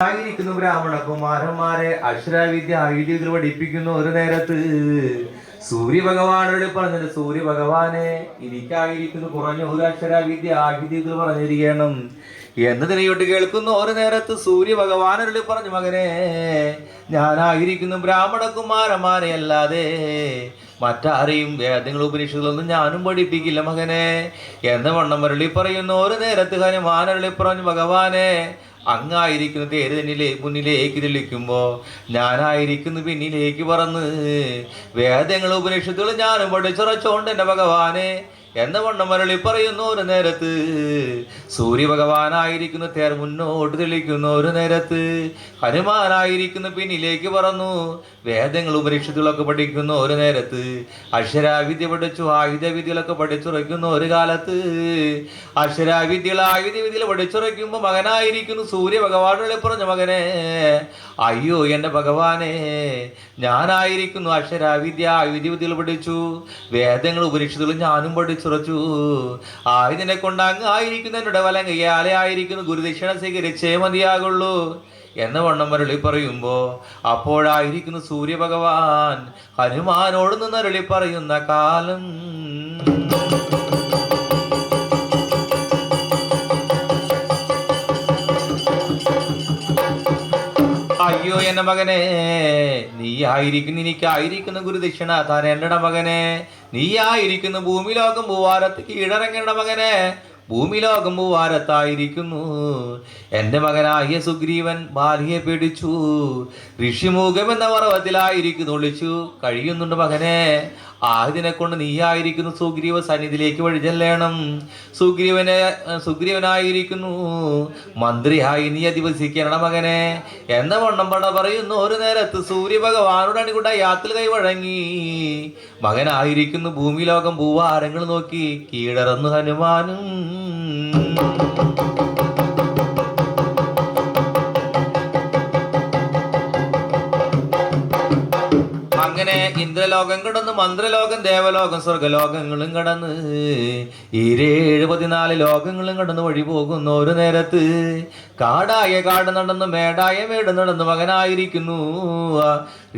ആയിരിക്കുന്നു ബ്രാഹ്മണ കുമാരന്മാരെ അക്ഷരവിദ്യ ആയുധത്തിൽ പഠിപ്പിക്കുന്നു. ഒരു നേരത്ത് സൂര്യ ഭഗവാനോട് പറഞ്ഞത്, സൂര്യ ഭഗവാനെ എനിക്കായിരിക്കുന്നു കുറഞ്ഞ ഒരു അക്ഷരവിദ്യ ആയുധത്തിൽ പറഞ്ഞിരിക്കണം എന്നതിനെയോട്ട് കേൾക്കുന്നു. ഒരു നേരത്ത് സൂര്യ ഭഗവാനോട് പറഞ്ഞു, മകനെ ഞാനായിരിക്കുന്നു ബ്രാഹ്മണ കുമാരന്മാരെ അല്ലാതെ മറ്റാരെയും വേദങ്ങൾ ഉപനിഷത്തുകളൊന്നും ഞാനും പഠിപ്പിക്കില്ല മകനെ എന്ന് വണ്ണം അരുളി പറയുന്നു. ഒരു നേരത്ത് ഹനുമാൻ അരുളി പറഞ്ഞു, ഭഗവാനെ അങ്ങായിരിക്കുന്നു തേര് മുന്നിലേക്ക് തെളിക്കുമ്പോ ഞാനായിരിക്കുന്നു പിന്നിലേക്ക് പറന്ന് വേദങ്ങൾ ഉപനിഷത്തുകൾ ഞാനും പഠിച്ചുറച്ചോണ്ട് എന്റെ ഭഗവാനെ എന്ന വണ്ണം അരുളി പറയുന്നു. ഒരു നേരത്ത് സൂര്യ ഭഗവാനായിരിക്കുന്നു തേർ മുന്നോട്ട് തെളിക്കുന്നു. ഒരു നേരത്ത് ഹനുമാനായിരിക്കുന്നു പിന്നിലേക്ക് പറന്നു വേദങ്ങൾ ഉപനിഷത്തുകളൊക്കെ പഠിക്കുന്നു. ഒരു നേരത്ത് അക്ഷരാവിദ്യ പഠിച്ചു ആയുധവിദ്യകളൊക്കെ പഠിച്ചുറയ്ക്കുന്നു. ഒരു കാലത്ത് അക്ഷരാവിദ്യകൾ ആയുധവിദ്യകൾ പഠിച്ചുറയ്ക്കുമ്പോൾ മകനായിരിക്കുന്നു സൂര്യ ഭഗവാനോട് പറഞ്ഞു, മകനെ അയ്യോ എൻ്റെ ഭഗവാനെ ഞാനായിരിക്കുന്നു അക്ഷരാവിദ്യ ആയുധവിദ്യകൾ പഠിച്ചു വേദങ്ങൾ ഉപനിഷത്തുകൾ ഞാനും പഠിച്ചുറച്ചു ആയുധനെ കൊണ്ട് അങ്ങ് ആയിരിക്കുന്നു എന്നോട് വലം കയ്യാലെ ആയിരിക്കുന്നു ഗുരുദക്ഷിണ സ്വീകരിച്ചേ മതിയാകുള്ളൂ എന്ന വണ്ണം അരുളി പറയുമ്പോ അപ്പോഴായിരിക്കുന്നു സൂര്യ ഭഗവാൻ ഹനുമാനോട് നിന്ന് അരുളി പറയുന്ന കാലം. അയ്യോ എന്റെ മകനെ നീ ആയിരിക്കുന്നു എനിക്കായിരിക്കുന്ന ഗുരുദക്ഷിണ തരേണ്ടട മകനെ നീ ആയിരിക്കുന്നു ഭൂമി ലോകം ഭൂവാരത്ത് കീഴടങ്ങേണ്ട മകനെ ഭൂമി ലോകം ഭൂവാരത്തായിരിക്കുന്നു. എൻ്റെ മകനായ സുഗ്രീവൻ ബാലിയെ പേടിച്ചു ഋഷിമുഖം എന്ന പർവ്വതത്തിലായിരിക്കുന്നു ഒളിച്ചു കഴിയുന്നുണ്ട് മകനെ ആയതിനെ കൊണ്ട് നീയായിരിക്കുന്നു സുഗ്രീവ സന്നിധിയിലേക്ക് വഴി ചെല്ലണം. സുഗ്രീവനായിരിക്കുന്നു മന്ത്രിയായി നീ അധിവസിക്കണം മകനെ എന്ന വണ്ണം പട പറയുന്നു. ഒരു നേരത്ത് സൂര്യ ഭഗവാനോട് അണികൊണ്ട യാത്ര കൈവഴങ്ങി മകനായിരിക്കുന്നു ഭൂമി ലോകം ഭൂവാരങ്ങൾ നോക്കി കീഴടർന്നു ഹനുമാനും. അങ്ങനെ ഇന്ദ്രലോകം കടന്ന് മന്ത്രലോകം ദേവലോകം സ്വർഗലോകങ്ങളും കടന്ന് ഈ 74 ലോകങ്ങളും കടന്ന് വഴി പോകുന്നു. ഒരു നേരത്ത് കാടായ കാട് നടന്ന് മേടായ മേട് നടന്ന് മകനായിരിക്കുന്നു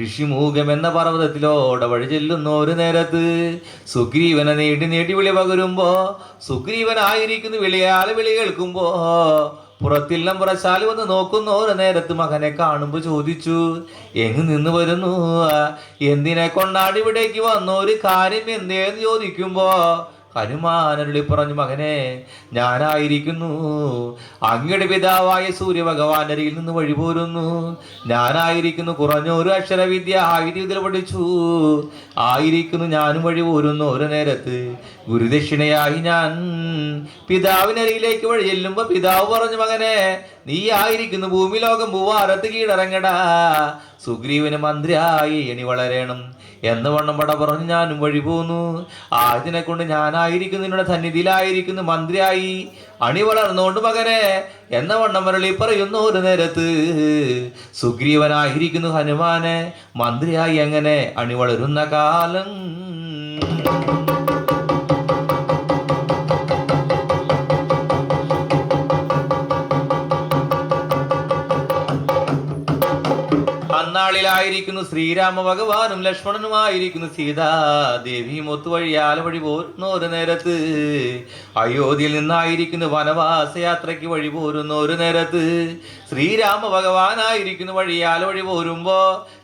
ഋഷിമുഖം എന്ന പർവ്വതത്തിലോടെ വഴി ചെല്ലുന്നു. ഒരു നേരത്ത് സുഗ്രീവനെ നേടി വിളി പകരുമ്പോ സുഗ്രീവനായിരിക്കുന്നു വിളിയാല് വിളി കേൾക്കുമ്പോ പുറത്തില്ലം പുറശാലി വന്ന് നോക്കുന്നു. ഒരു നേരത്ത് മകനെ കാണുമ്പോ ചോദിച്ചു, എങ്ങ് നിന്ന് വരുന്നു എന്തിനെ കൊണ്ടാണ് ഇവിടേക്ക് വന്നു ഒരു കാര്യം എന്തേന്ന് ചോദിക്കുമ്പോ ഹനുമാനരുളി പറഞ്ഞു, മകനെ ഞാനായിരിക്കുന്നു അങ്ങയുടെ പിതാവായ സൂര്യ ഭഗവാന്റെ അരികിൽ നിന്ന് വഴി പോരുന്നു. ഞാനായിരിക്കുന്നു കുറഞ്ഞൊരു അക്ഷരവിദ്യ ആയുധത്തിൽ പഠിച്ചു ആയിരിക്കുന്നു ഞാനും വഴി പോരുന്നു. ഒരു നേരത്ത് ഗുരുദക്ഷിണയായി ഞാൻ പിതാവിനരികിലേക്ക് വഴി ചെല്ലുമ്പോ പിതാവ് പറഞ്ഞു, മകനെ നീ ആയിരിക്കുന്നു ഭൂമി ലോകം ഭൂവാരത്ത് കീഴടങ്ങടാ സുഗ്രീവന് മന്ത്രിയായി എണി വളരണം എന്ന് വണ്ണം പട പറഞ്ഞു ഞാനും വഴി പോന്നു. ആയതിനെ കൊണ്ട് ഞാനായിരിക്കുന്നു നിങ്ങളുടെ സന്നിധിയിലായിരിക്കുന്നു മന്ത്രിയായി അണി വളർന്നുകൊണ്ട് മകനെ എന്ന വണ്ണം അരുളി പറയുന്നു. ഒരു നേരത്ത് സുഗ്രീവനായിരിക്കുന്നു ഹനുമാനെ മന്ത്രിയായി അങ്ങനെ അണി വളരുന്ന കാലം. അന്നാളിലായിരിക്കുന്നു ശ്രീരാമ ഭഗവാനും ലക്ഷ്മണനുമായിരിക്കുന്നു സീതാദേവിയും ഒത്തുവഴിയാല വഴി പോരുന്ന. ഒരു നേരത്ത് അയോധ്യയിൽ നിന്നായിരിക്കുന്നു വനവാസയാത്രയ്ക്ക് വഴി പോരുന്ന. ഒരു നേരത്ത് ശ്രീരാമ ഭഗവാനായിരിക്കുന്നു വഴിയാല വഴി പോരുമ്പോ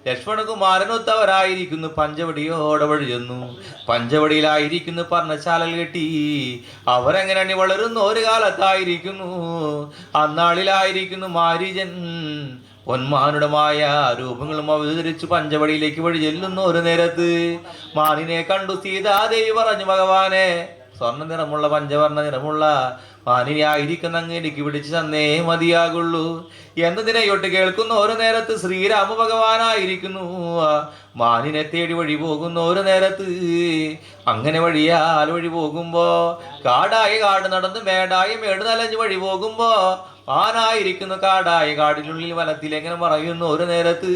ലക്ഷ്മണകുമാരനൊത്തവരായിരിക്കുന്നു പഞ്ചവടിയോടെ വഴി ചെന്നു. പഞ്ചവടിയിലായിരിക്കുന്നു പർണശാലൽ കെട്ടി അവരെങ്ങനെ അണി വളരുന്നു. ഒരു കാലത്തായിരിക്കുന്നു അന്നാളിലായിരിക്കുന്നു മാരീജൻ പൊന്മാനുടമായ രൂപങ്ങളും അവതരിച്ചു പഞ്ചവടിയിലേക്ക് വഴി ചെല്ലുന്നു. ഒരു നേരത്ത് മാനിനെ കണ്ടു സീതാദേവി പറഞ്ഞു, ഭഗവാനെ സ്വർണ്ണ നിറമുള്ള പഞ്ചവർണ്ണ നിറമുള്ള മാനിനെ ആയിരിക്കുന്ന അങ്ങേക്ക് പിടിച്ച് തന്നേ മതിയാകുള്ളൂ എന്നതിനെയൊട്ട് കേൾക്കുന്നു. ഒരു നേരത്ത് ശ്രീരാമ ഭഗവാനായിരിക്കുന്നു മാനിനെ തേടി വഴി പോകുന്നു. ഒരു നേരത്ത് അങ്ങനെ വഴിയാൽ വഴി പോകുമ്പോ കാടായ കാട് നടന്ന് മേടായ മേട് നലഞ്ഞ് വഴി പോകുമ്പോ ആനായിരിക്കുന്നു കാടായ കാടിനുള്ളിൽ വനത്തിൽ എങ്ങനെ പറയുന്നു. ഒരു നേരത്ത്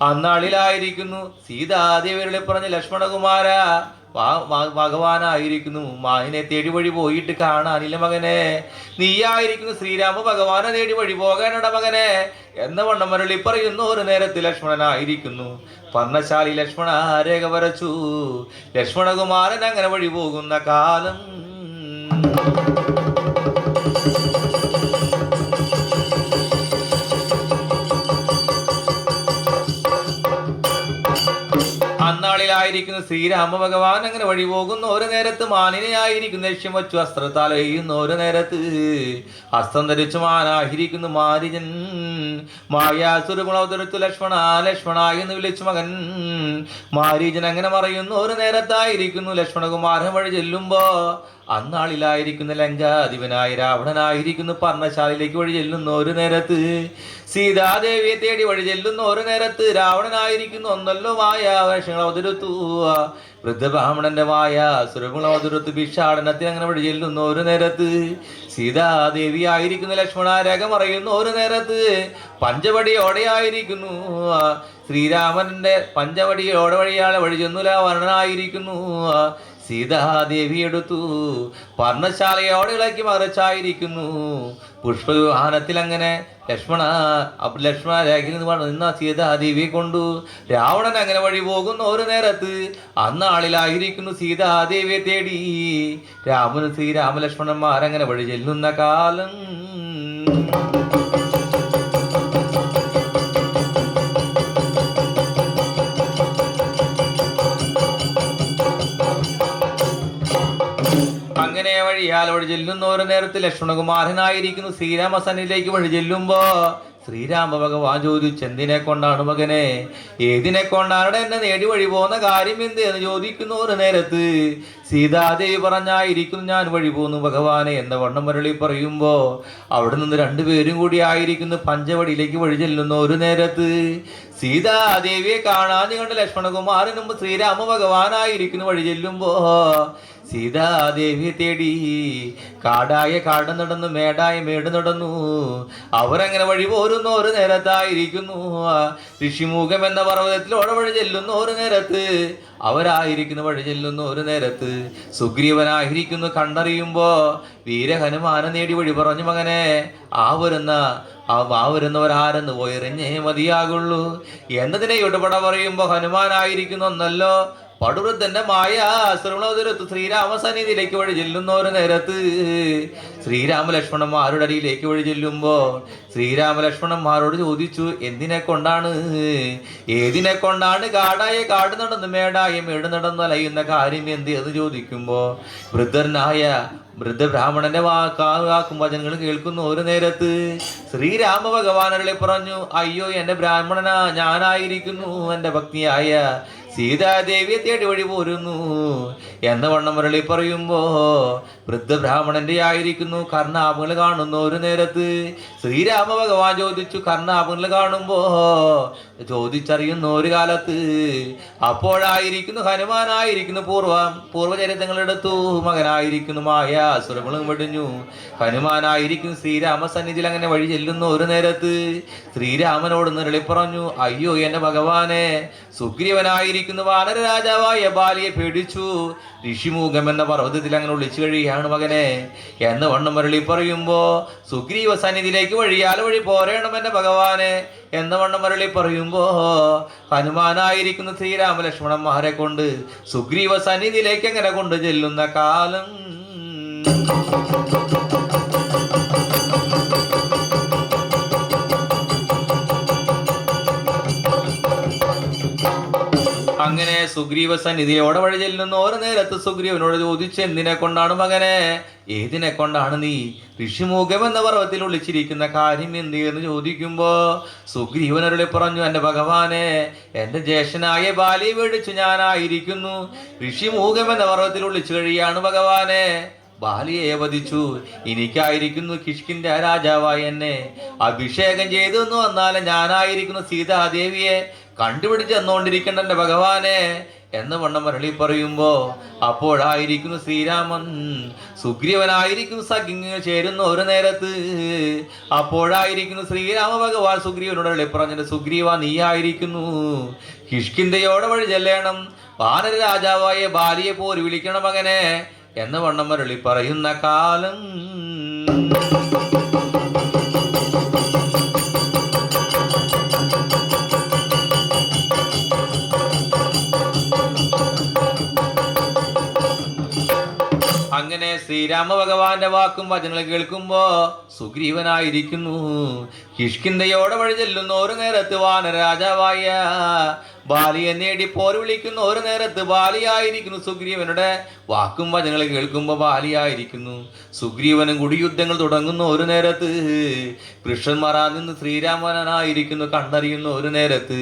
അന്നാളിലായിരിക്കുന്നു സീതാദേവിയുടെ പറഞ്ഞ്, ലക്ഷ്മണകുമാര ഭഗവാനായിരിക്കുന്നു മാനിനെ തേടി വഴി പോയിട്ട് കാണാനില്ല മകനെ. നീയായിരിക്കുന്നു ശ്രീരാമ ഭഗവാനെ തേടി വഴി പോകാനട മകനെ എന്ന വണ്ണം മരളി പറയുന്നു. ഒരു നേരത്തിൽ ലക്ഷ്മണനായിരിക്കുന്നു പർണശാലി ലക്ഷ്മണ രേഖ വരച്ചു. ലക്ഷ്മണകുമാരൻ അങ്ങനെ വഴി പോകുന്ന കാലം അന്നാളിലായിരിക്കുന്നു ശ്രീരാമ ഭഗവാൻ അങ്ങനെ വഴി പോകുന്ന ഒരു നേരത്ത് മാനിനെയായിരിക്കുന്നു ലക്ഷ്യം വച്ചു അസ്ത്രത്താൽ എയ്യുന്ന ഒരു നേരത്ത് അസ്ത്രം ധരിച്ചു മാനായിരിക്കുന്നു മാരിജൻ. മായാസുരഗുണവതരിച്ചു ലക്ഷ്മണ ലക്ഷ്മണ എന്ന് വിളിച്ചു മകൻ. മാരീജൻ അങ്ങനെ മറയുന്നു ഒരു നേരത്തായിരിക്കുന്നു ലക്ഷ്മണകുമാരൻ വഴി ചെല്ലുമ്പോ അന്നാളിലായിരിക്കുന്ന ലങ്കാധിപനായ രാവണനായിരിക്കുന്നു പർണശാലയിലേക്ക് വഴി ചെല്ലുന്ന ഒരു നേരത്ത് സീതാദേവിയെ തേടി വഴി ചെല്ലുന്ന ഒരു നേരത്ത് രാവണനായിരിക്കുന്നു ഒന്നല്ലോ മായ വേഷങ്ങൾ അവതരുത്തു. വൃദ്ധബ്രാഹ്മണന്റെ മായ സുരഗുണ അവതരുത്തു ഭിക്ഷാടനത്തിന് അങ്ങനെ വഴി ചെല്ലുന്ന ഒരു നേരത്ത് സീതാദേവി ആയിരിക്കുന്നു ലക്ഷ്മണ രകമറിയുന്ന ഒരു നേരത്ത് പഞ്ചവടിയോടെയായിരിക്കുന്നു ശ്രീരാമന്റെ പഞ്ചവടിയോടെ വഴിയാളെ വഴി ചെന്നു രാവണനായിരിക്കുന്നു സീതാദേവി എടുത്തു പർണശാലയോടെ ഇളക്കി മറിച്ചായിരിക്കുന്നു പുഷ്പവിവാഹനത്തിൽ അങ്ങനെ ലക്ഷ്മണ രേഖയിൽ നിന്ന സീതാദേവിയെ കൊണ്ടു രാവണൻ അങ്ങനെ വഴി പോകുന്ന ഒരു നേരത്ത് അന്നാളിലായിരിക്കുന്നു സീതാദേവിയെ തേടി രാമനും ശ്രീരാമലക്ഷ്മണന്മാരങ്ങനെ വഴി ചെല്ലുന്ന കാലം അങ്ങനെ വഴിയാൽ വഴി ചെല്ലുന്ന ഒരു നേരത്ത് ലക്ഷ്മണകുമാരനായിരിക്കുന്നു ശ്രീരാമസന്നിധിയിലേക്ക് വഴി ചെല്ലുമ്പോ ശ്രീരാമ ഭഗവാൻ ചോദിച്ചു എന്തിനെ കൊണ്ടാണ് മകനെ ഏതിനെ കൊണ്ടാണ് എന്നെ നേടി വഴി പോകുന്ന കാര്യം എന്ത് എന്ന് ചോദിക്കുന്ന ഒരു നേരത്ത് സീതാദേവി പറഞ്ഞായിരിക്കുന്നു ഞാൻ വഴി പോന്നു ഭഗവാനെ എന്ന വണ്ണം മുരളി പറയുമ്പോ അവിടെ നിന്ന് രണ്ടുപേരും കൂടി ആയിരിക്കുന്നു പഞ്ചവടിയിലേക്ക് വഴി ചെല്ലുന്ന ഒരു നേരത്ത് സീതാദേവിയെ കാണാൻ കണ്ട ലക്ഷ്മണകുമാരന് മുമ്പ് ശ്രീരാമ ഭഗവാനായിരിക്കുന്നു വഴി ചെല്ലുമ്പോ സീതാദേവിയെ തേടി കാടായ കാട് നടന്നു മേടായ മേട് നടന്നു അവരങ്ങനെ വഴി പോരുന്ന ഒരു നേരത്തായിരിക്കുന്നു ഋഷിമുഖം എന്ന പർവ്വതത്തിലൂടെ വഴി ചെല്ലുന്ന ഒരു നേരത്ത് അവരായിരിക്കുന്നു വഴി ചെല്ലുന്ന ഒരു നേരത്ത് സുഗ്രീവനായിരിക്കുന്നു കണ്ടറിയുമ്പോ വീരഹനുമാന നേടി വഴി പറഞ്ഞു മകനെ ആ വരുന്നവരാരെന്ന് പോയെറിഞ്ഞേ മതിയാകുള്ളൂ എന്നതിനെ ഇടപെട പറയുമ്പോ ഹനുമാനായിരിക്കുന്നു ഒന്നല്ലോ പടുവൃദ്ധന്റെ മായ ശ്രവണോദരത്ത് ശ്രീരാമസന്നിധിയിലേക്ക് വഴി ചെല്ലുന്ന ഒരു നേരത്ത് ശ്രീരാമലക്ഷ്മണന്മാരുടെ അടിയിലേക്ക് വഴി ചെല്ലുമ്പോ ശ്രീരാമലക്ഷ്മണന്മാരോട് ചോദിച്ചു എന്തിനെ കൊണ്ടാണ് ഏതിനെ കൊണ്ടാണ് കാടായ കാട് നടന്ന് മേടായ മേട് നടന്ന് അലയുന്ന കാര്യം എന്ത് എന്ന് ചോദിക്കുമ്പോ വൃദ്ധബ്രാഹ്മണന്റെ വാക്കും വചനങ്ങൾ കേൾക്കുന്ന ഒരു നേരത്ത് ശ്രീരാമ ഭഗവാനകളെ പറഞ്ഞു അയ്യോ എന്റെ ബ്രാഹ്മണനാ ഞാനായിരിക്കുന്നു എന്റെ ഭക്തിയായ സീതാദേവിയെ തേടി വഴി പോരുന്നു എന്ന വണ്ണം മുരളി പറയുമ്പോ വൃദ്ധബ്രാഹ്മണന്റെ ആയിരിക്കുന്നു കർണാഭങ്ങൾ കാണുന്ന ഒരു നേരത്ത് ശ്രീരാമ ഭഗവാൻ ചോദിച്ചു കർണാഭങ്ങൾ കാണുമ്പോ ചോദിച്ചറിയുന്ന ഒരു കാലത്ത് അപ്പോഴായിരിക്കുന്നു ഹനുമാനായിരിക്കുന്നു പൂർവചരിതങ്ങളെടുത്തു മകനായിരിക്കുന്നു മായ സുരങ്ങളും വെടിഞ്ഞു ഹനുമാനായിരിക്കുന്നു ശ്രീരാമസന്നിധിയിൽ അങ്ങനെ വഴി ചെല്ലുന്ന ഒരു നേരത്ത് ശ്രീരാമനോട് മുരളി പറഞ്ഞു അയ്യോ എന്റെ ഭഗവാനെ സുഗ്രീവനായിരിക്കുന്നു വാനര രാജാവായ ബാലിയെ പേടിച്ചു ഋഷിമുഖം എന്ന പർവ്വതത്തിൽ അങ്ങനെ ഒളിച്ചു കഴിയാണ് മകനെ എന്ന് വണ്ണം മുരളി പറയുമ്പോ സുഗ്രീവ സന്നിധിയിലേക്ക് വഴിയാൽ വഴി പോരേണം എന്റെ ഭഗവാനെ എന്ന വണ്ണം മുരളി പറയുമ്പോ ഹനുമാനായിരിക്കുന്ന ശ്രീരാമലക്ഷ്മണന്മാരെ കൊണ്ട് സുഗ്രീവ സന്നിധിയിലേക്ക് അങ്ങനെ കൊണ്ടു ചെല്ലുന്ന കാലം അങ്ങനെ സുഗ്രീവ സന്നിധിയോടെ വഴി ചെല്ലുന്ന ഒരു നേരത്ത് സുഗ്രീവനോട് ചോദിച്ചു എന്തിനെ കൊണ്ടാണ് മകനെ ഏതിനെ കൊണ്ടാണ് നീ ഋഷിമുഖം എന്ന പർവ്വതത്തിൽ ഒളിച്ചിരിക്കുന്ന കാര്യം എന്ത് എന്ന് ചോദിക്കുമ്പോ സുഗ്രീവനരുളി പറഞ്ഞു എന്റെ ഭഗവാനെ എന്റെ ജ്യേഷ്ഠനായ ബാലിയെ മേടിച്ചു ഞാനായിരിക്കുന്നു ഋഷിമുഖം എന്ന പർവ്വതത്തിൽ ഒളിച്ചു കഴിയാണ് ഭഗവാനെ ബാലിയെ വധിച്ചു എനിക്കായിരിക്കുന്നു കിഷ്കിന്റെ രാജാവായി എന്നെ അഭിഷേകം ചെയ്തു എന്ന് വന്നാലും ഞാനായിരിക്കുന്നു സീതാദേവിയെ കണ്ടുപിടിച്ച് തന്നുകൊണ്ടിരിക്കേണ്ട എന്റെ ഭഗവാനെ എന്ന് വണ്ണം മരളി പറയുമ്പോ അപ്പോഴായിരിക്കുന്നു ശ്രീരാമൻ സുഗ്രീവനായിരിക്കുന്നു സഖ്യങ്ങൾ ചേരുന്ന ഒരു നേരത്ത് അപ്പോഴായിരിക്കുന്നു ശ്രീരാമ ഭഗവാൻ സുഗ്രീവനോട് പറഞ്ഞത് സുഗ്രീവ നീയായിരിക്കുന്നു കിഷ്കിന്ധയോടെ വഴി ചെല്ലണം വാനര രാജാവായ ബാലിയെ പോരി വിളിക്കണം മകനെ എന്ന് വണ്ണം മരളി പറയുന്ന കാലം. അങ്ങനെ ശ്രീരാമ ഭഗവാന്റെ വാക്കും വചനങ്ങൾ കേൾക്കുമ്പോ സുഗ്രീവനായിരിക്കുന്നു കിഷ്കിന്ധയോടെ വഴി ചെല്ലുന്ന ഒരു നേരത്ത് വാനര രാജാവായ ബാലിയെ നേടി പോര് വിളിക്കുന്ന ഒരു നേരത്ത് ബാലിയായിരിക്കുന്നു. സുഗ്രീവനുടെ വാക്കും വചനങ്ങൾ കേൾക്കുമ്പോ ബാലിയായിരിക്കുന്നു. സുഗ്രീവനും കൂടി യുദ്ധങ്ങൾ തുടങ്ങുന്ന ഒരു നേരത്ത് കൃഷ്ണന്മാരാ നിന്ന് ശ്രീരാമനായിരിക്കുന്നു കണ്ടറിയുന്ന ഒരു നേരത്ത്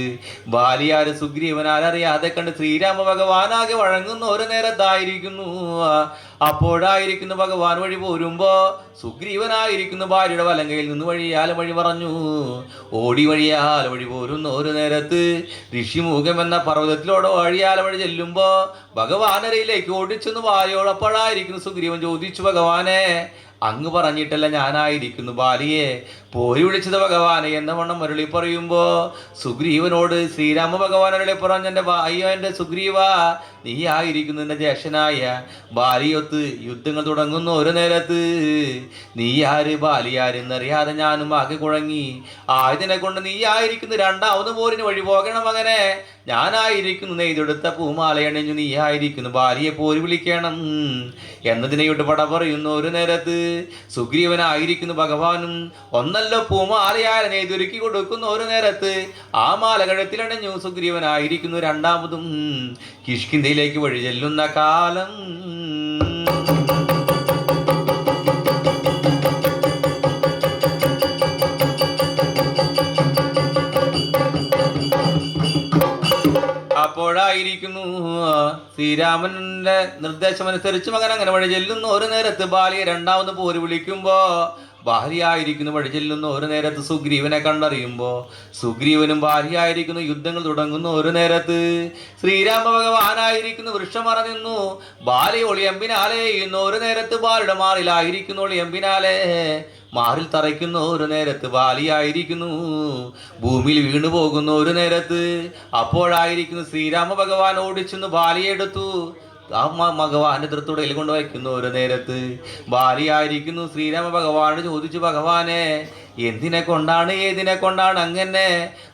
ബാലിയാര് സുഗ്രീവനാരറിയാതെ കണ്ട് ശ്രീരാമ ഭഗവാനാകെ വഴങ്ങുന്ന ഒരു നേരത്തായിരിക്കുന്നു. അപ്പോഴായിരിക്കുന്നു ഭഗവാൻ വഴി പോരുമ്പോ സുഗ്രീവനായിരിക്കുന്നു ഭാര്യയുടെ വലങ്കയിൽ നിന്ന് വഴിയാല വഴി പറഞ്ഞു. ഓടി വഴിയാല വഴി പോരുന്ന ഒരു നേരത്ത് ഋഷിമുഖം എന്ന പർവ്വതത്തിലൂടെ വഴിയാല വഴി ചെല്ലുമ്പോ ഭഗവാനരയിലേക്ക് ഓടിച്ചെന്ന് ഭാര്യയോടപ്പോഴായിരിക്കുന്നു സുഗ്രീവൻ ചോദിച്ചു, ഭഗവാനെ അങ്ങ് പറഞ്ഞിട്ടല്ല ഞാനായിരിക്കുന്നു ബാലിയെ പോരി വിളിച്ചത് ഭഗവാനെ എന്ന വണ്ണം മരുളി പറയുമ്പോ സുഗ്രീവനോട് ശ്രീരാമ ഭഗവാൻ അരുളി പറഞ്ഞ അയ്യോ എൻ്റെ സുഗ്രീവ, നീ ആയിരിക്കുന്നു എൻ്റെ ജ്യേഷ്ഠനായ ബാലിയൊത്ത് യുദ്ധങ്ങൾ തുടങ്ങുന്ന ഒരു നേരത്ത് നീ ആര് ബാലിയാരെന്നറിയാതെ ഞാനും ആകെ കുഴങ്ങി. ആയതിനെ കൊണ്ട് നീ ആയിരിക്കുന്നു രണ്ടാമത് പോരിന് വഴി പോകണം മകനെ. ഞാനായിരിക്കുന്നു നെയ്തെടുത്ത പൂമാലയണിഞ്ഞു നീ ആയിരിക്കുന്നു ബാലിയെ പോരി വിളിക്കണം എന്നതിനെയോട്ട് പട പറയുന്നു ഒരു നേരത്ത് സുഗ്രീവനായിരിക്കുന്നു ഭഗവാനും ഒന്നല്ലോ പൂമാലയാൽ നെയ്തൊരുക്കി കൊടുക്കുന്ന ഒരു നേരത്ത് ആ മാല കഴുത്തിലണഞ്ഞു സുഗ്രീവനായിരിക്കുന്നു രണ്ടാമതും കിഷ്കിന്ധയിലേക്ക് വഴി ചെല്ലുന്ന കാലം. അപ്പോഴായിരിക്കുന്നു ശ്രീരാമന്റെ നിർദ്ദേശമനുസരിച്ച് മകൻ അങ്ങനെ വഴി ചെല്ലുന്ന ഒരു നേരത്ത് ബാലിയെ രണ്ടാമത് പോര് വിളിക്കുമ്പോ ഭാര്യയായിരിക്കുന്നു വഴി ചെല്ലുന്ന ഒരു നേരത്ത് സുഗ്രീവനെ കണ്ടറിയുമ്പോ സുഗ്രീവനും ഭാര്യയായിരിക്കുന്നു യുദ്ധങ്ങൾ തുടങ്ങുന്ന ഒരു നേരത്ത് ശ്രീരാമ ഭഗവാനായിരിക്കുന്നു വൃക്ഷമറ നിന്നു ബാലി ഒളിയമ്പിനാലെ ഇന്ന് ഒരു നേരത്ത് ബാലിയുടെ മാറിലായിരിക്കുന്നു ഒളിയമ്പിനാലെ മാറിൽ തറയ്ക്കുന്ന ഒരു നേരത്ത് ബാലിയായിരിക്കുന്നു ഭൂമിയിൽ വീണു പോകുന്ന ഒരു നേരത്ത് അപ്പോഴായിരിക്കുന്നു ശ്രീരാമ ഭഗവാൻ ഓടിച്ചെന്ന് ബാലിയെ എടുത്തു ആ ഭഗവാന്റെ തൃത്തുടയിൽ കൊണ്ടുവയ്ക്കുന്നു ഒരു നേരത്ത് ബാലിയായിരിക്കുന്നു ശ്രീരാമ ഭഗവാനോട് ചോദിച്ചു, ഭഗവാനെ എന്തിനെ കൊണ്ടാണ് ഏതിനെ കൊണ്ടാണ് അങ്ങനെ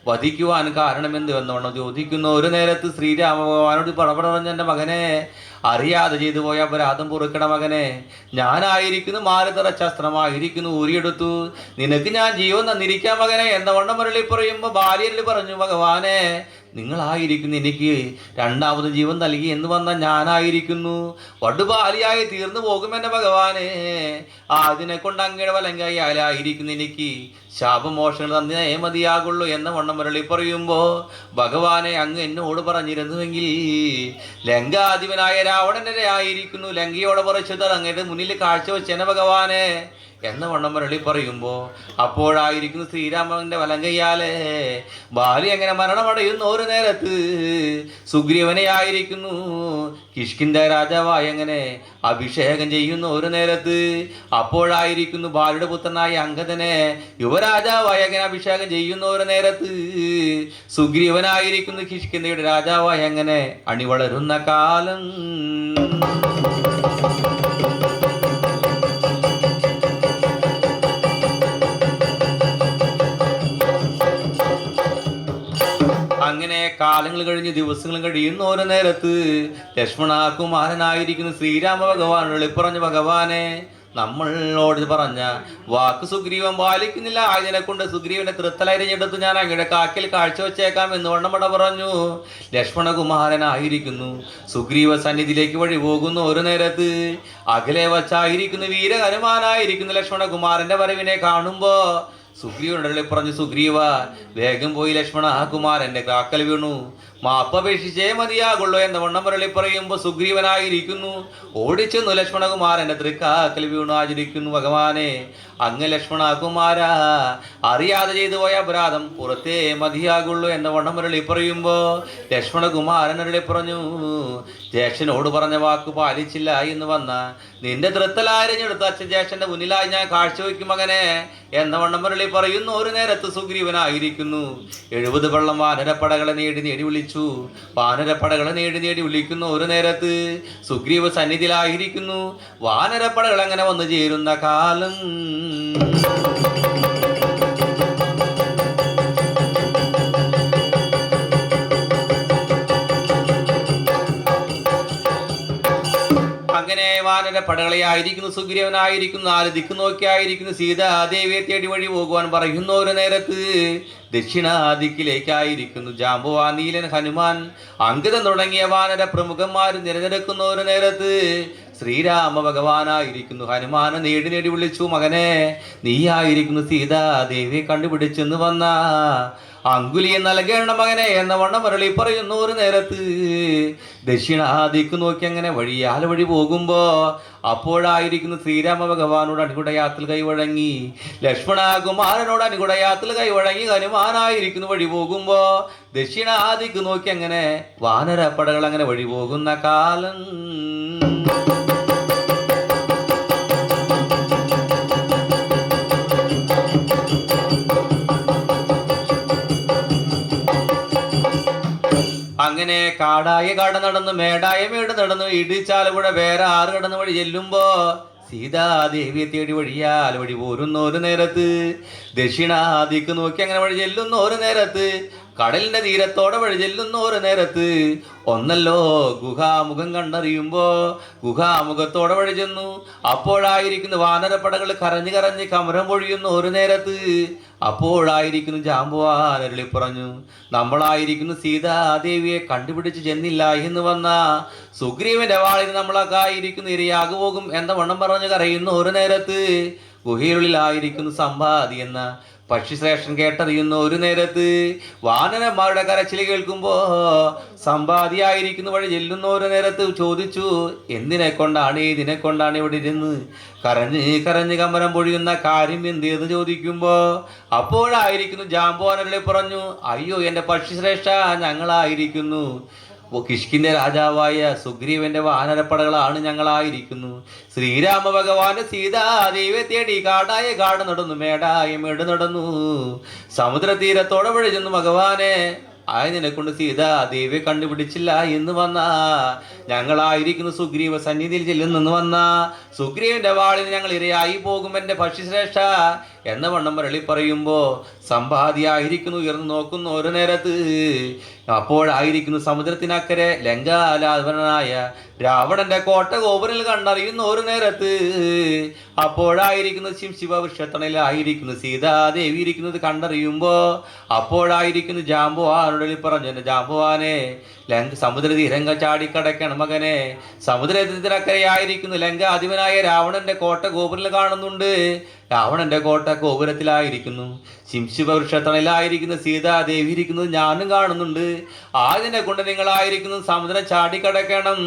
വധിക്കുവാൻ കാരണം എന്ത് വന്നോണം ചോദിക്കുന്നു ഒരു നേരത്ത് ശ്രീരാമ ഭഗവാനോട് പറഞ്ഞ എൻ്റെ മകനെ അറിയാതെ ചെയ്തു പോയ അപരാധം പൊറുക്കണ മകനെ. ഞാനായിരിക്കുന്നു മാരതറച്ച അസ്ത്രമായിരിക്കുന്നു ഊരിയെടുത്തു നിനക്ക് ഞാൻ ജീവൻ തന്നിരിക്കാം മകനെ എന്ന വണ്ണം മുരളി പറയുമ്പോ ബാല്യരിൽ പറഞ്ഞു, ഭഗവാനെ നിങ്ങളായിരിക്കുന്നു എനിക്ക് രണ്ടാമത് ജീവൻ നൽകി എന്ന് വന്ന ഞാനായിരിക്കുന്നു വടുബാലിയായി തീർന്നു പോകുമെന്റെ ഭഗവാനെ. അതിനെ കൊണ്ട് അങ്ങയുടെ വലങ്കായാലായിരിക്കുന്നു എനിക്ക് ശാപമോഷങ്ങൾ തന്നേ മതിയാകുള്ളൂ എന്ന വണ്ണം മുരളി പറയുമ്പോ ഭഗവാനെ അങ്ങ് എന്നോട് പറഞ്ഞിരുന്നുവെങ്കിൽ ലങ്കാധിപനായ രാവണനെ ആയിരിക്കുന്നു ലങ്കയോടെ പറിച്ചത് അങ്ങയുടെ മുന്നിൽ കാഴ്ചവെച്ചെന്നെ ഭഗവാനെ എന്ന വണ്ണം മുരളി പറയുമ്പോ അപ്പോഴായിരിക്കുന്നു ശ്രീരാമന്റെ വലങ്കയ്യാലെ ബാലി അങ്ങനെ മരണമടയുന്ന ഒരു നേരത്ത് സുഗ്രീവനെ ആയിരിക്കുന്നു കിഷ്കിന്ധ രാജാവായി അങ്ങനെ അഭിഷേകം ചെയ്യുന്ന ഒരു നേരത്ത് അപ്പോഴായിരിക്കുന്നു ബാലിയുടെ പുത്രനായ അംഗദനെ യുവരാജാവായി അങ്ങനെ അഭിഷേകം ചെയ്യുന്ന ഒരു നേരത്ത് സുഗ്രീവനായിരിക്കുന്നു കിഷ്കിന്ധയുടെ രാജാവായി അങ്ങനെ അണിവളരുന്ന കാലം. അങ്ങനെ കാലങ്ങൾ കഴിഞ്ഞ് ദിവസങ്ങൾ കഴിയുന്ന ഓരോ നേരത്ത് ലക്ഷ്മണ കുമാരനായിരിക്കുന്നു ശ്രീരാമ ഭഗവാനോട് പറഞ്ഞു, ഭഗവാനെ നമ്മളോട് പറഞ്ഞ വാക്ക് സുഗ്രീവൻ പാലിക്കുന്നില്ല. ആയതിനെ കൊണ്ട് സുഗ്രീവന്റെ തൃത്തലരിഞ്ഞെടുത്ത് ഞാൻ അങ്ങയുടെ കാക്കിൽ കാഴ്ചവെച്ചേക്കാം എന്ന് വണ്ണമട പറഞ്ഞു. ലക്ഷ്മണകുമാരനായിരിക്കുന്നു സുഗ്രീവ സന്നിധിയിലേക്ക് വഴി പോകുന്ന ഒരു നേരത്ത് അകലെ വച്ചായിരിക്കുന്നു വീരഹനുമാനായിരിക്കുന്നു ലക്ഷ്മണകുമാരന്റെ വരവിനെ കാണുമ്പോ സുഗ്രീവനോട് പറഞ്ഞു, സുഗ്രീവ വേഗം പോയി ലക്ഷ്മണ കുമാരന്റെ കാക്കൽ വീണു മാപ്പപേക്ഷിച്ചേ മതിയാകുള്ളൂ എന്ന വണ്ണം മുരളി പറയുമ്പോ സുഗ്രീവനായിരിക്കുന്നു ഓടിച്ചെന്നു ലക്ഷ്മണകുമാരന്റെ തൃക്കാക്കൽ വീണു ആചരിക്കുന്നു. ഭഗവാനെ അങ്ങ് ലക്ഷ്മണകുമാര അറിയാതെ ചെയ്തു പോയ അപരാധം പുറത്തേ മതിയാകുള്ളൂ എന്ന വണ്ണം മുരളി പറയുമ്പോ ലക്ഷ്മണകുമാരനരുളി പറഞ്ഞു, ജ്യേഷ്ഠനോട് പറഞ്ഞ വാക്ക് പാലിച്ചില്ല എന്ന് വന്ന നിന്റെ തൃത്തലാരഞ്ഞെടുത്ത് അച്ഛൻ ജ്യേഷ്ഠന്റെ മുന്നിലായി ഞാൻ കാഴ്ചവെക്കും മകനെ എന്ന വണ്ണം മുരളി പറയുന്നു. ഒരു നേരത്ത് സുഗ്രീവനായിരിക്കുന്നു 70 വെള്ളം വാനരപ്പടകളെ നേടി വിളിച്ചു ചോദിച്ചു. വാനരപ്പടകളെ നേടി നേടി വിളിക്കുന്നു ഒരു നേരത്ത് സുഗ്രീവ സന്നിധിയിലായിരിക്കുന്നു. വാനരപ്പടകൾ അങ്ങനെ വന്നു ചേരുന്ന കാലം അങ്ങനെ വാനരപ്പടകളെ ആയിരിക്കുന്നു സുഗ്രീവനായിരിക്കുന്നു 4 ദിക്ക് നോക്കിയായിരിക്കുന്നു സീതാദേവിയെ തേടി വഴി പോകുവാൻ പറയുന്ന ഒരു നേരത്ത് ദക്ഷിണാദിക്കിലേക്കായിരിക്കുന്നു ജാമ്പുവാൻ, നീലൻ, ഹനുമാൻ, അങ്കിതൻ തുടങ്ങിയ വാനര പ്രമുഖന്മാർ നിരനിരക്കുന്ന ഒരു നേരത്ത് ശ്രീരാമ ഭഗവാനായിരിക്കുന്നു ഹനുമാനെ നേടി നേടി വിളിച്ചു. മകനെ, നീയായിരിക്കുന്നു സീതാദേവിയെ കണ്ടുപിടിച്ചെന്ന് വന്ന അങ്കുലിയെ നൽകേണ്ട മകനെ എന്ന വണ്ണം മരളി പറയുന്നു ഒരു നേരത്ത് ദക്ഷിണാദിക്ക് നോക്കി അങ്ങനെ വഴിയാല വഴി പോകുമ്പോ അപ്പോഴായിരിക്കുന്നു ശ്രീരാമ ഭഗവാനോട് അനുകുടയാത്തിൽ കൈവഴങ്ങി, ലക്ഷ്മണകുമാരനോട് അനുകുടയാത്തിൽ കൈവഴങ്ങി ഹനുമാനായിരിക്കുന്നു വഴി പോകുമ്പോ ദക്ഷിണാദിക്ക് നോക്കി അങ്ങനെ വാനരപ്പടകൾ അങ്ങനെ വഴി പോകുന്ന കാലം അങ്ങനെ കാടായ കാട് നടന്നു, മേടായ മേട് നടന്നു, ഇടിച്ചാലുകൂടെ വേറെ 6 കടന്ന് വഴി ചെല്ലുമ്പോ സീതാദേവിയെ തേടി വഴിയാൽ വഴി പോരുന്ന ഒരു നേരത്ത് ദക്ഷിണാദിക്ക് നോക്കി അങ്ങനെ വഴി ചെല്ലുന്ന ഒരു നേരത്ത് കടലിന്റെ തീരത്തോടെ വഴി ചെല്ലുന്ന ഒരു നേരത്ത് ഒന്നല്ലോ ഗുഹാമുഖം കണ്ടറിയുമ്പോ ഗുഹാമുഖത്തോടെ വഴി ചെന്നു. അപ്പോഴായിരിക്കുന്നു വാനരപ്പടകൾ കരഞ്ഞു കരഞ്ഞ് കമരം പൊഴിയുന്ന ഒരു നേരത്ത് അപ്പോഴായിരിക്കുന്നു ജാമ്പുവാൻ അരുളി പറഞ്ഞു, നമ്മളായിരിക്കുന്നു സീതാദേവിയെ കണ്ടുപിടിച്ച് ചെന്നില്ല എന്ന് വന്ന സുഗ്രീവന്റെ വാളിന് നമ്മളൊക്കെ ആയിരിക്കുന്നു ഇരയാകു പോകും എന്ന വണ്ണം പറഞ്ഞു കരയുന്ന ഒരു നേരത്ത് ഗുഹയുള്ളിലായിരിക്കുന്നു സമ്പാദി എന്ന പക്ഷിശ്രേഷ്ഠൻ കേട്ടറിയുന്ന ഒരു നേരത്ത് വാനരന്മാരുടെ കരച്ചിൽ കേൾക്കുമ്പോ സമ്പാദിയായിരിക്കുന്ന വഴി ചെല്ലുന്ന ഒരു നേരത്ത് ചോദിച്ചു, എന്തിനെ കൊണ്ടാണ് ഇതിനെ കൊണ്ടാണ് ഇവിടെ ഇരുന്ന് കരഞ്ഞ് കരഞ്ഞ് കമ്പരം പൊഴിയുന്ന കാര്യം എന്തെന്ന് ചോദിക്കുമ്പോ അപ്പോഴായിരിക്കുന്നു ജാമ്പവാനരുടെ പറഞ്ഞു, അയ്യോ എൻ്റെ പക്ഷിശ്രേഷ്ഠ, ഞങ്ങളായിരിക്കുന്നു കിഷ്കിന്റെ രാജാവായ സുഗ്രീവന്റെ വാനരപ്പടകളാണ് ഞങ്ങളായിരിക്കുന്നു. ശ്രീരാമ ഭഗവാന്റെ സീതാദേവിയെ തേടി കാടായ കാട് നടന്നു, മേടായ മേട് നടന്നു, സമുദ്രതീരത്തോടെ വഴി ചെന്നു. ഭഗവാനെ, ആയതിനെ കൊണ്ട് സീതാദേവിയെ കണ്ടുപിടിച്ചില്ല എന്ന് വന്ന ഞങ്ങളായിരിക്കുന്നു സുഗ്രീവ സന്നിധിയിൽ ചെല്ലുന്നെന്ന് വന്ന സുഗ്രീവന്റെ വാളിന് ഞങ്ങൾ ഇരയായി പോകും എൻ്റെ പക്ഷിശ്രേഷ്ഠ എന്ന വണ്ണം മരളി പറയുമ്പോ സമ്പാദിയായിരിക്കുന്നു ഉയർന്നു നോക്കുന്ന ഒരു നേരത്ത് അപ്പോഴായിരിക്കുന്നു സമുദ്രത്തിനക്കരെ ലങ്കാലാധവനായ രാവണന്റെ കോട്ട ഗോപുരത്തിൽ കണ്ടറിയുന്ന ഒരു നേരത്ത് അപ്പോഴായിരിക്കുന്നു ശിവവൃക്ഷത്തണയിലായിരിക്കുന്നു സീതാദേവി ഇരിക്കുന്നത് കണ്ടറിയുമ്പോ അപ്പോഴായിരിക്കുന്നു ജാമ്പുവാനോട് പറഞ്ഞു, എൻ്റെ ജാമ്പുവാനെ, സമുദ്രതീരം ചാടിക്കടക്കണം മകനെ. സമുദ്രത്തിനക്കരയായിരിക്കുന്നു ലങ്ക അധിപനായ രാവണന്റെ കോട്ട ഗോപുരത്തിൽ കാണുന്നുണ്ട്. രാവണന്റെ കോട്ട ഗോപുരത്തിലായിരിക്കുന്നു ശിംശിവവൃക്ഷത്തണയിലായിരിക്കുന്നു സീതാദേവി ഇരിക്കുന്നത് ഞാനും കാണുന്നുണ്ട്. ആയതിനെ കൊണ്ട് നിങ്ങളായിരിക്കുന്നു സമുദ്രം ചാടിക്കടക്കണം,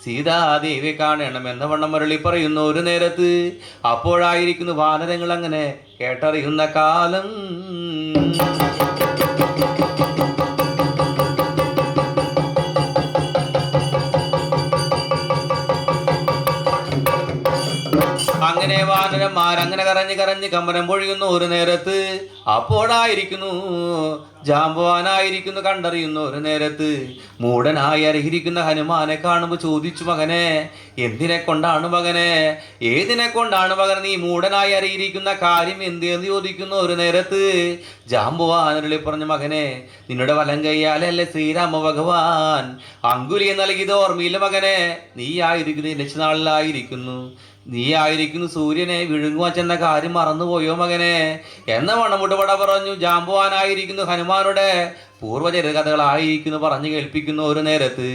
സീതാദേവിയെ കാണണം എന്ന വണ്ണം മരളി പറയുന്നു ഒരു നേരത്ത് അപ്പോഴായിരിക്കുന്നു വാനരങ്ങൾ അങ്ങനെ കേട്ടറിയുന്ന കാലം അങ്ങനെ വാനരന്മാരങ്ങനെ കരഞ്ഞ് കരഞ്ഞ് കമ്പനം പൊഴിയുന്നു ഒരു നേരത്ത് അപ്പോഴായിരിക്കുന്നു ജാമ്പവാനായിരിക്കുന്നു കണ്ടറിയുന്നു ഒരു നേരത്ത് മൂടനായി അരഹിരിക്കുന്ന ഹനുമാനെ കാണുമ്പോൾ ചോദിച്ചു, മകനെ, എന്തിനെ കൊണ്ടാണ് മകനെ, ഏതിനെ കൊണ്ടാണ് മകൻ നീ മൂടനായി അരയിരിക്കുന്ന കാര്യം എന്തെന്ന് ചോദിക്കുന്നു ഒരു നേരത്ത് ജാമ്പവാനരുളി പറഞ്ഞു, മകനെ, നിന്നുടെ വലം കൈയാലല്ലേ ശ്രീരാമ ഭഗവാൻ അങ്കുലിയെ നൽകിയത് ഓർമ്മയില്ല മകനെ. നീ ആയിരിക്കുന്നു ലക്ഷനാളിലായിരിക്കുന്നു, നീ ആയിരിക്കുന്നു സൂര്യനെ വിഴുങ്ങുവാൻ ചെന്ന കാര്യം മറന്നുപോയോ മകനെ എന്ന വണ്ണമുട്ടുപട പറഞ്ഞു. ജാമ്പവാനായിരിക്കുന്നു ഹനുമാനുടെ പൂർവ്വചരിതകഥകളായിരിക്കുന്നു പറഞ്ഞു കേൾപ്പിക്കുന്നു ഒരു നേരത്ത്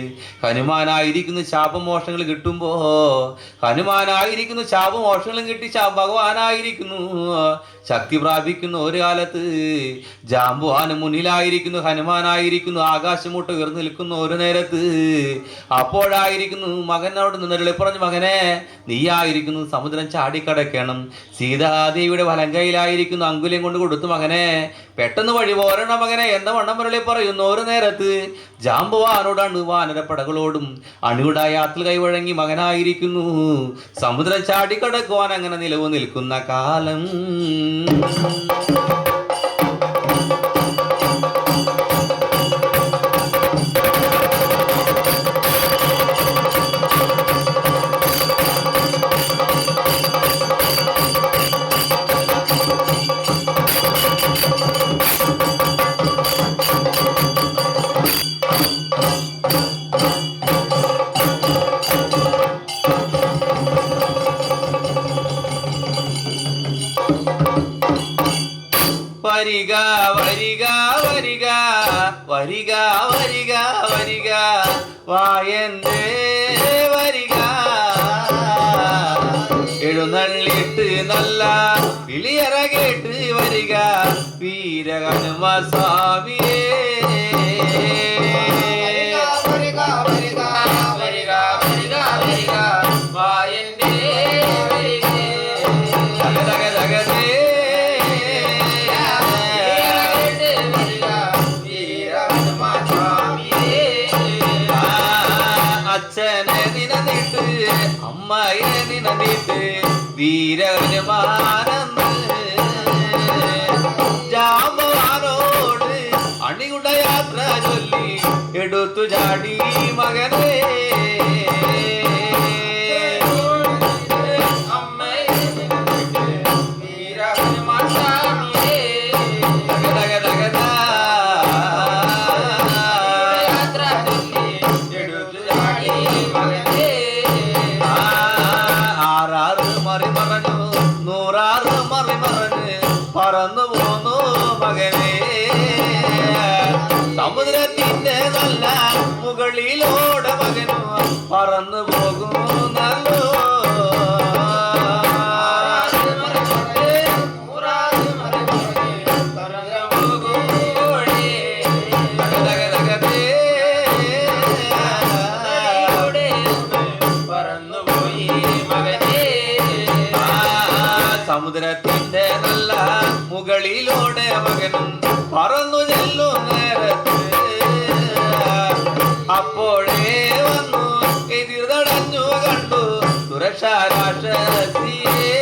ഹനുമാനായിരിക്കുന്നു ശാപമോഷങ്ങൾ കിട്ടുമ്പോ ഹനുമാനായിരിക്കുന്നു ശാപമോഷങ്ങളും കിട്ടി ഭഗവാനായിരിക്കുന്നു ശക്തി പ്രാപിക്കുന്നു ഒരു കാലത്ത് ജാമ്പുവാന് മുന്നിലായിരിക്കുന്നു ഹനുമാനായിരിക്കുന്നു ആകാശമൂട്ട് ഉയർന്നു നിൽക്കുന്നു ഒരു നേരത്ത് അപ്പോഴായിരിക്കുന്നു മകനോട് നിന്നരുളി പറഞ്ഞു, മകനെ, നീയായിരിക്കുന്നു സമുദ്രം ചാടിക്കടക്കണം, സീതാദേവിയുടെ വലങ്കയിലായിരിക്കുന്നു അങ്കുല്യം കൊണ്ട് കൊടുത്തു മകനെ, പെട്ടെന്ന് വഴി പോരണ മകനെ എന്ന വണ്ണം മുരളി പറയുന്നു ഒരു നേരത്ത് ജാമ്പവാനോടാണ് വാനരപ്പടകളോടും അണിയുടായാത്തിൽ കൈവഴങ്ങി മകനായിരിക്കുന്നു സമുദ്രം ചാടിക്കടക്കുവാൻ അങ്ങനെ നിലവ് നിൽക്കുന്ന കാലം വരിക വരിക വരിക വരിക വരിക വായന്റെ വരിക എഴുന്നള്ളിട്ട് നല്ല വിളിയറ കേട്ട് വരിക വീരഹനുമ സ്വാമിയേ അച്ഛനെ നിനന്നിട്ട് അമ്മയെ നിനന്നിട്ട് വീരഹനുമാനെന്ന് ജാമ്പവാനോട് അണികുട യാത്ര ചൊല്ലി എടുത്തു ചാടി മകനെ പറന്നു പോന്നു മകനെ സമുദ്രത്തിന്റെ നല്ല മുകളിലോടെ മകനു പറന്നു പോകും നല്ലോ സമുദ്രത്തിന്റെ നല്ല മുകളിലൂടെ മകനും പറന്നു ചെല്ലും നേരത്ത് അപ്പോഴേ വന്നു എതിർതടഞ്ഞു കണ്ടു സുരക്ഷാ രാക്ഷസിയെ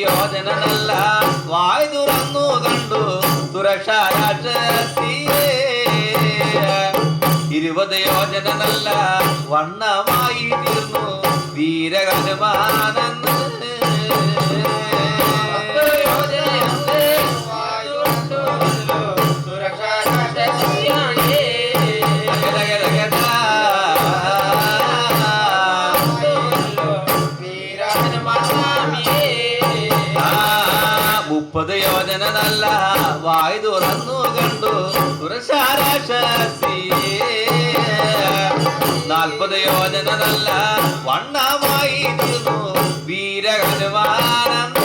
യോജന നല്ല വായ് തുറന്നു കണ്ടു സുരക്ഷാ രാക്ഷസിയെ 20 യോജന നല്ല വണ്ണമായി തീർന്നു വീരഹനുമാനെന്ന് യോജന നല്ല വായ് തുറന്നു കണ്ടു സുരക്ഷാ രാക്ഷസിയെ 40 യോജന നല്ല വണ്ണമായി തീർന്നു വീരഹനുമാനെന്ന്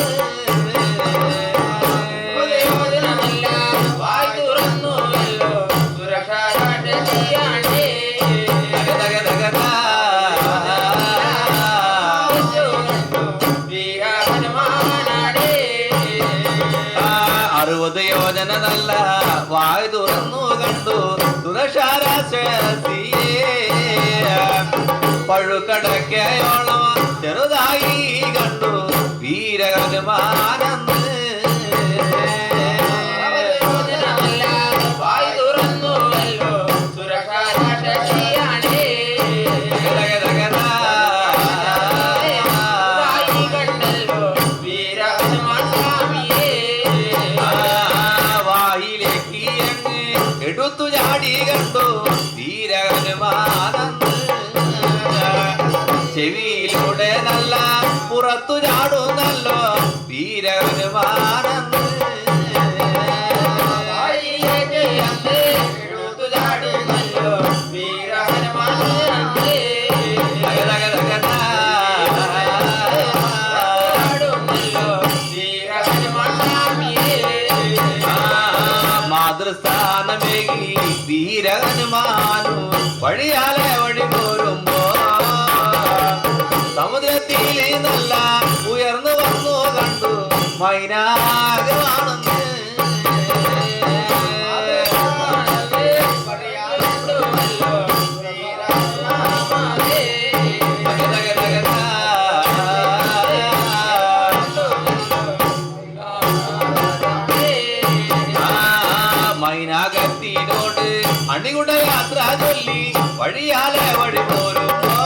യോജന നല്ല വായ് തുറന്നു കണ്ടു സുരക്ഷാ രാക്ഷസിയെ പഴുക്കടക്കയോളം ചെറുതായി കണ്ടു വീരഹനുമാനെന്ന് എടുത്തു ചാടി കണ്ടു വീരഹനുമാനെന്ന് ചെവിയിലൂടെ നല്ല പുറത്തു ചാടുന്നല്ലോ വീരഹനുമാനെന്ന് മാതൃസ്ഥാനമേകി വീരഹനുമാനു വഴിയാലെ വഴി പോരുമ്പോ സമുദ്രത്തിലെ നല്ല ഉയർന്നു വന്നു കണ്ടു മൈനാകമാണെന്ന് മൈനാകത്തിനോട് അണികുട യാത്ര ചൊല്ലി വഴിയാലെ വഴി പോരുമ്പോ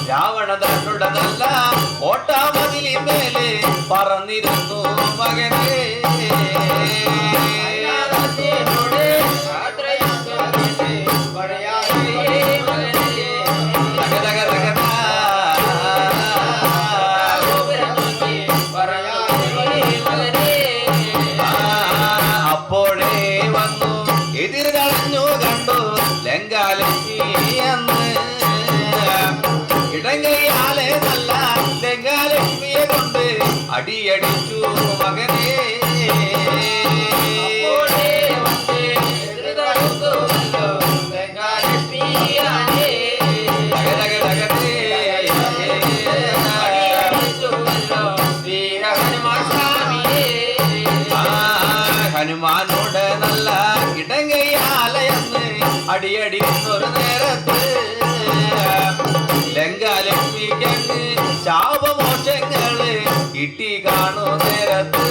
രാവണ തന്നുട നല്ല കോട്ടാമതിലി മേലെ പറന്നിരുന്നു മകനെ അപ്പോഴേ വന്നു എതിർകളഞ്ഞു കണ്ടു ലങ്കാലക്ഷ്മിയെന്ന് ഇടങ്കയാലെ നല്ല ലങ്കാലക്ഷ്മിയെ കൊണ്ട് അടിയടിച്ചു മകനെ ഹനുമാനോട് നല്ല ഇടങ്കയാലയെന്ന് അടിയടിക്കുന്നൊരു നേരത്ത് ലങ്കാലക്ഷ്മിക്കങ്ങ് ശാപമോക്ഷങ്ങള് കിട്ടി കാണു നേരത്ത്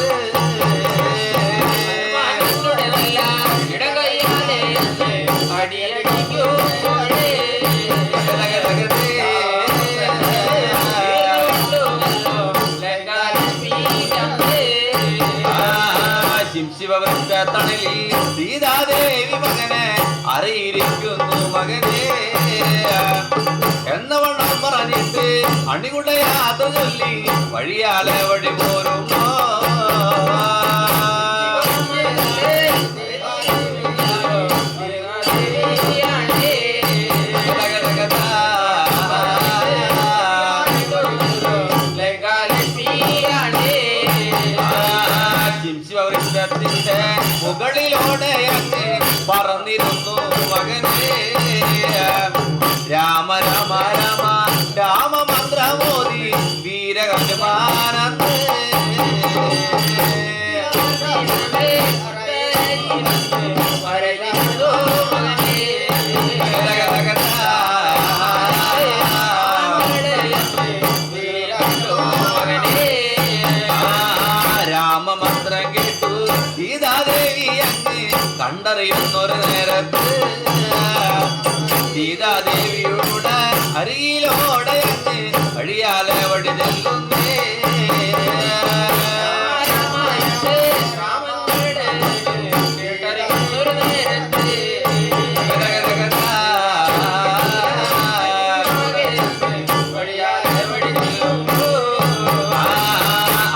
ശിവവൃക്ഷത്തണലിൽ സീതാദേവി മകനെ അറിയിരിക്കുന്നു മകനെ എന്നവണ്ണം പറഞ്ഞിട്ട് അണികുട യാത്ര ചൊല്ലി വഴിയാലെ വഴി പോരുമ്പോ മുകളിലോടെ പറന്നിരുന്നു മകനെ രാമ രാമ രാമ രാമമന്ത്രമോദി വീരഹനുമാനന്ദ രാമമന്ത്രം കേട്ടു സീതാദേവി അങ്ങ് കണ്ടറിയുന്നൊരു നേരത്ത് സീതാദേവിയുടെ അരിയിലോടെ അങ്ങ് വഴിയാലെ വഴി ചെല്ലുന്നേ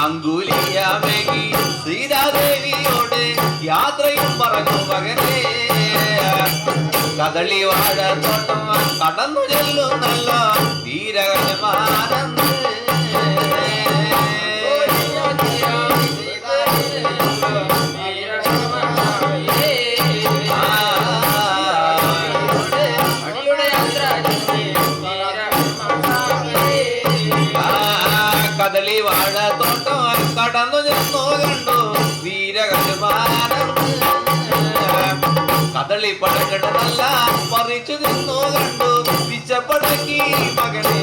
അങ്കുലിയാമേകി സീതാദേവിയോട് യാത്രയും പറഞ്ഞു മകനെ കദളി വാഴ തോട്ടം കടന്നു ചെല്ലുന്നല്ലോ വീരഹനുമാനന്ദ കദളി വാഴ തോട്ടം കടന്നു ചെന്നു കണ്ടു വീരഹനുമാനന്ദ കദളി പടകടല്ല പറിച്ചു നിന്നു കണ്ടു വിച്ചപ്പടക്കി മകനെ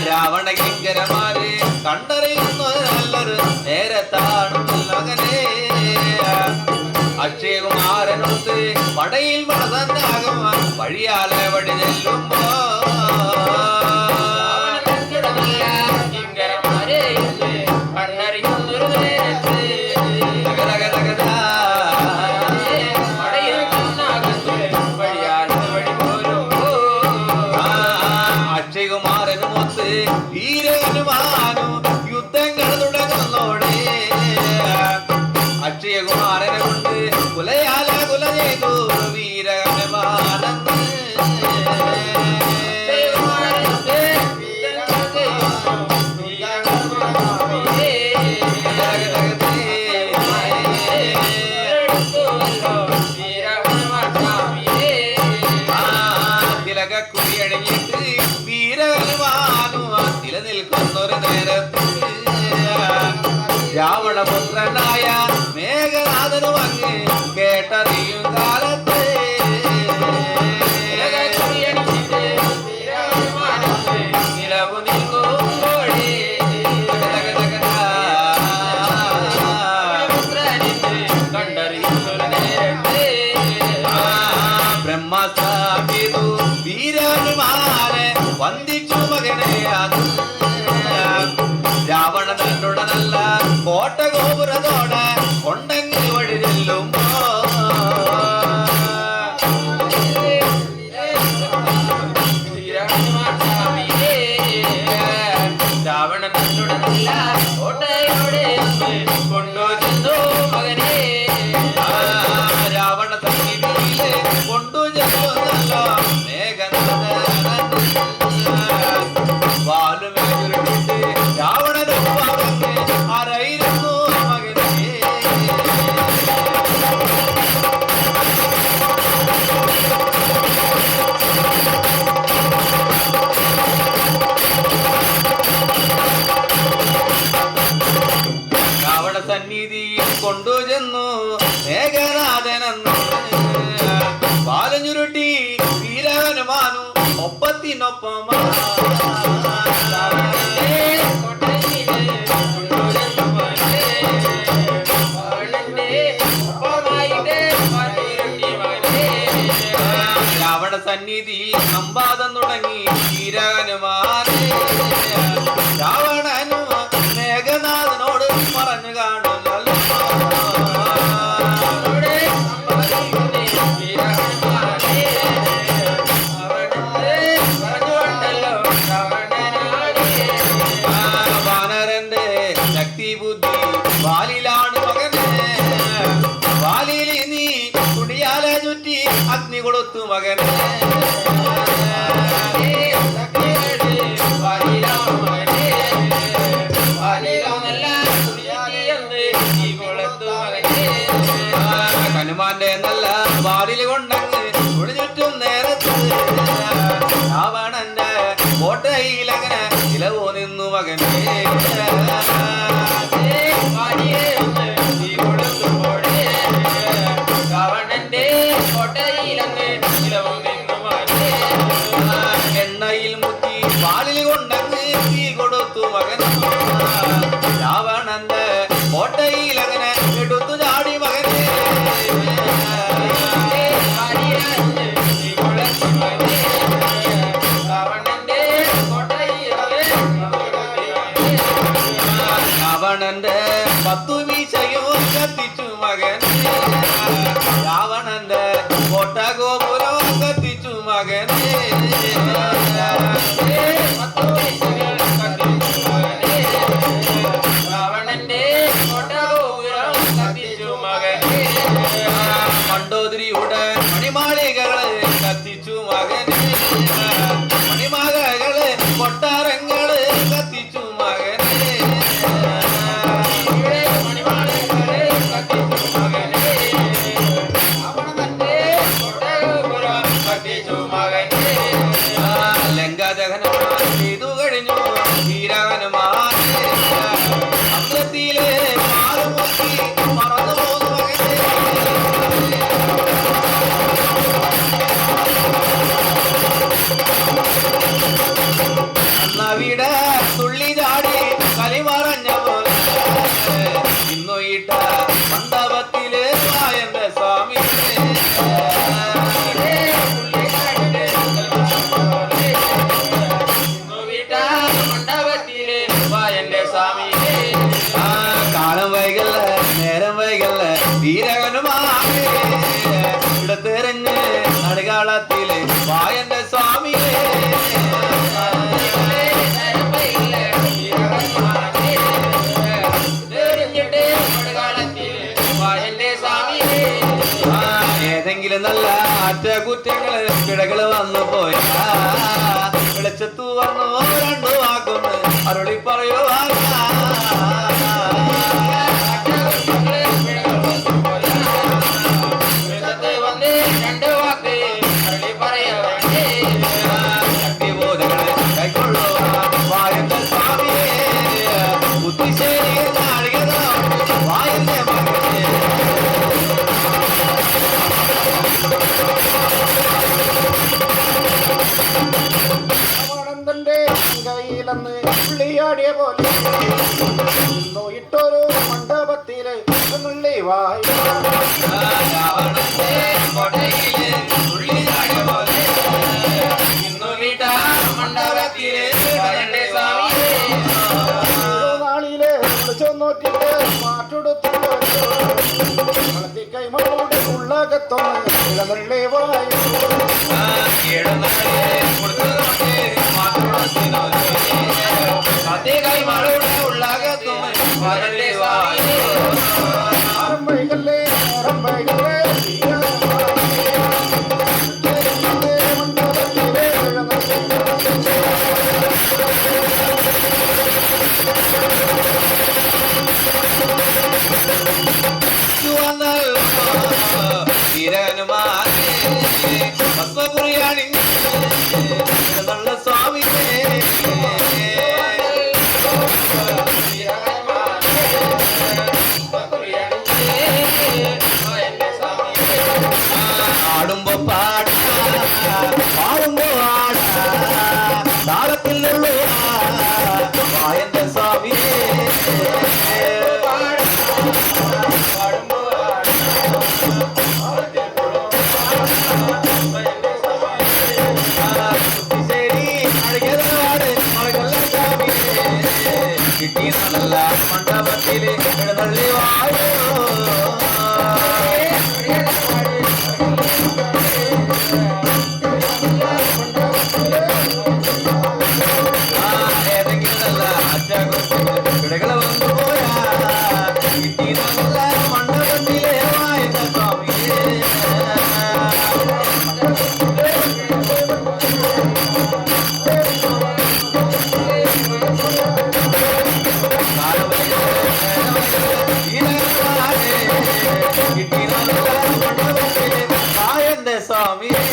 രാവണകിങ്കരമാര് കണ്ടറിയുന്നത് നല്ലൊരു നേരത്താണ് മകനെ അക്ഷയകുമാരനൊത്ത് പടയിൽ മടതന്നാകുവാൻ വഴിയാലെ വഴി ചെല്ലുമ്പോ അക്ഷയകുമാരനുമൊത്ത് വീരഹനുമാനും യുദ്ധങ്ങൾ തുടങ്ങുന്നോടെ അക്ഷയകുമാരനെ കൊണ്ട് കുലയാല കുല ചെയ്തു വീരഹനുമാനന്ദ വന്ദിച്ചു മകനെ രാവണ തന്നോട് നല്ല കോട്ട ഗോപുരത്തോടെ കൊണ്ടെങ്കിൽ വഴി ചെല്ലുമ്പോ രാവണ തന്നോട് നല്ല കോട്ടയോടെ കൊണ്ടുചെന്നു മകനെ രാവണ സന്നിധിയിലെ കൊണ്ടുചെന്നല്ലോ വാലുമേറ്റുരുട്ടിട്ട് രാവണനൊപ്പാകെ ആരായിരുന്നു മകനെ രാവണ സന്നിധിയിൽ കൊണ്ടുചെന്നു മേഘനാഥനെന്ന് വാലഞ്ഞുരുട്ടി വീരവനുമാനു ഒപ്പത്തിനൊപ്പം രാവണ സന്നിധി സംവാദം തുടങ്ങി വീരവനുമാനെ രാവണനു മേഘനാഥനോട് പറഞ്ഞു കാണുന്നല്ലോ വാനരന്റെ ശക്തി ബുദ്ധി വാലിലാണ് മകനെ വാലിൽ നീ തുണിയാലെ ചുറ്റി അഗ്നി കൊടുത്തു മകനെ ഹനുമാന്റെ നല്ല വാലിൽ കൊണ്ടങ്ങ് ചുറ്റും നേരത്ത് രാവണന്റെ കോട്ടയിൽ അങ്ങനെ നിലവോ നിന്നു മകനെ രാവണന്റെ കോട്ടയിലങ്ങ് നിലവോ നിന്നു മകനെ എണ്ണയിൽ മുക്കി വാലിൽ കൊണ്ടങ്ങ് തീ കൊടുത്തു മകനെ രാവണന്റെ കോട്ടയിൽ അങ്ങനെ എടുത്തു ചാടി മകനെ രാവണന്റെ 10 വീശയും കത്തിച്ചു മകനെ രാവണന്റെ കോട്ട ഗോപുരം കത്തിച്ചു മകനെ രാവണന്റെ കോട്ട ഗോപുരം കത്തിച്ചു മകനെ മണ്ടോദരിയുടെ മണിമാളികള് കത്തിച്ചു മകനെ മണിമാലകള് കൊട്ടാരങ്ങള് കത്തിച്ചു മകനെ ലങ്കാദഹനം ചെയ്തു കഴിഞ്ഞു വീരവനുമാനെ അമൃതത്തിലെ മാറുമുക്കി മറന്നു പോകുന്നു മകനെ അന്നവിടെ തുള്ളി ചാടി കളി മറഞ്ഞ പോലെ ഇന്നുയിട്ട മണ്ഡപത്തിലെ വായന്റെ സ്വാമി കാലം വൈകല്ല നേരം വൈകല്ല വീരവനുമാനെ ഇടത്തെറിഞ്ഞ് നടുകാളത്തിലെ വായന്റെ സ്വാമിയെ ഏതെങ്കിലും നല്ല അറ്റകുറ്റങ്ങള് പിഴകള് വന്നു പോയാ വെളിച്ചത്തു വന്നു രണ്ടു വാക്കുന്നു അരുളി പറയുവാ ശക്തിബോധങ്ങള് കൈക്കൊള്ളുക വായന്റെ സ്വാമിയെ ബുദ്ധിശേരി വായന്റെ മകനെ തന്റെ കയ്യിലെന്ന് പുള്ളിയാടിയ പോലെ ഇട്ടൊരു മണ്ഡപത്തില് നുള്ളി വായി മണ്ഡപ ഉള്ളാകത്തൊന്ന് ഇളനള്ളി വായു ആരംഭയില്ലേ ആരംഭയില്ലേ ആടുമ്പോ പാട പാടുമ്പോ ആട താളത്തിലുള്ള എന്റെ സ്വാമിയെ കിട്ടി നല്ല മണ്ഡപത്തില് എഴുന്നള്ളി വായോ ഏതെങ്കിലും നല്ല അച്ഛകളെ വന്നു പോയാ കിട്ടി നല്ല മണ്ഡപത്തിലെ വായുന്ന സ്വാമിയെ കിട്ടി നല്ല മണ്ഡപത്തിലെ വായന്റെ സ്വാമിയെ